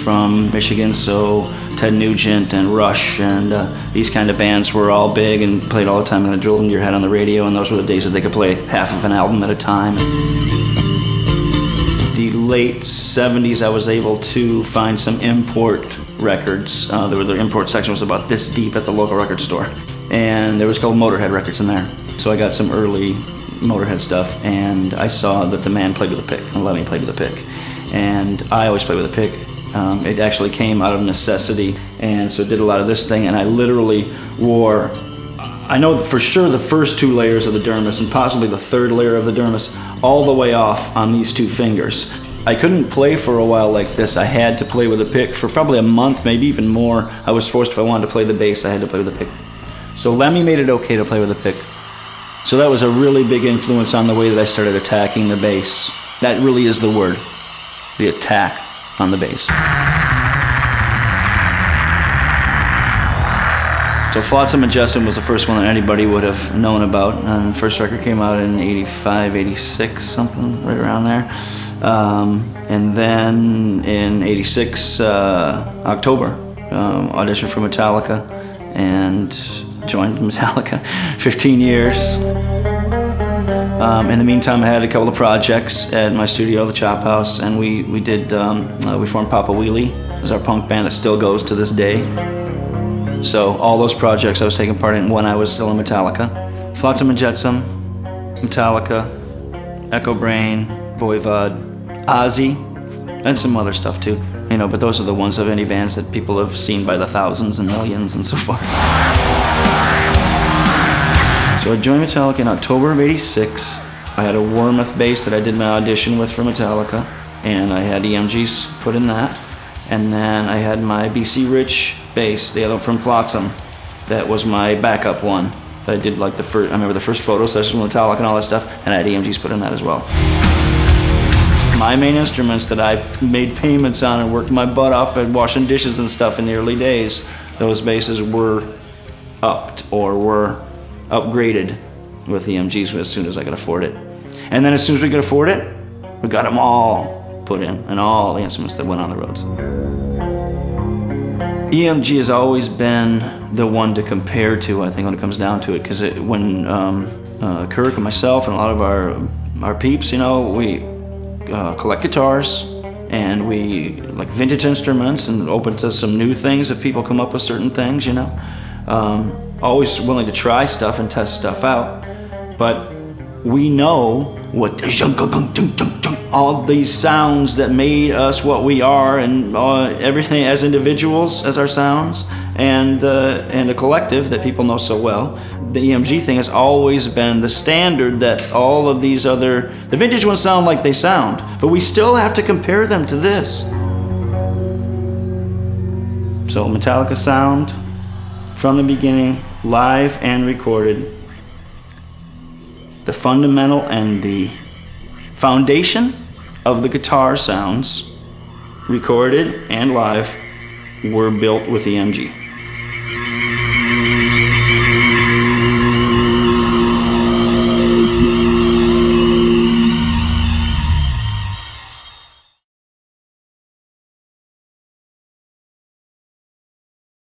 from Michigan, so Ted Nugent and Rush and these kind of bands were all big and played all the time, and drilled into your head on the radio, and those were the days that they could play half of an album at a time. The late 70s, I was able to find some import records. The import section was about this deep at the local record store, and there was a couple Motorhead records in there. So I got some early Motorhead stuff, and I saw that the man played with a pick, and Lemmy played with a pick. And I always played with a pick. It actually came out of necessity, and so did a lot of this thing, and I literally wore, I know for sure the first 2 layers of the dermis and possibly the 3rd layer of the dermis all the way off on these 2 fingers. I couldn't play for a while like this. I had to play with a pick for probably a month, maybe even more. I was forced, if I wanted to play the bass, I had to play with a pick. So Lemmy made it okay to play with a pick. So that was a really big influence on the way that I started attacking the bass. That really is the word, the attack on the bass. So Flotsam and Jetsam was the first one that anybody would have known about. The first record came out in 85, 86, something right around there. And then in 86, October, auditioned for Metallica and joined Metallica 15 years. In the meantime, I had a couple of projects at my studio, the Chop House, and we formed Papa Wheelie as our punk band that still goes to this day. So all those projects I was taking part in when I was still in Metallica. Flotsam and Jetsam, Metallica, Echo Brain, Voivod, Ozzy, and some other stuff too. You know, but those are the ones of any bands that people have seen by the thousands and millions and so forth. So I joined Metallica in October of '86. I had a Wormuth bass that I did my audition with for Metallica, and I had EMGs put in that. And then I had my BC Rich bass, the other from Flotsam. That was my backup one. That I did like I remember the first photo session with Metallica and all that stuff, and I had EMGs put in that as well. My main instruments that I made payments on and worked my butt off at washing dishes and stuff in the early days, those basses were upped or were upgraded with EMGs as soon as I could afford it. And then as soon as we could afford it, we got them all put in, and all the instruments that went on the roads. EMG has always been the one to compare to, I think, when it comes down to it, because when Kirk and myself and a lot of our peeps, you know, we collect guitars, and we like vintage instruments and open to some new things if people come up with certain things, you know. Always willing to try stuff and test stuff out, but we know what all these sounds that made us what we are, and everything as individuals, as our sounds, and a collective that people know so well. The EMG thing has always been the standard that all of these the vintage ones sound like they sound, but we still have to compare them to this. So Metallica sound, from the beginning, live and recorded, the fundamental and the foundation of the guitar sounds, recorded and live, were built with EMG.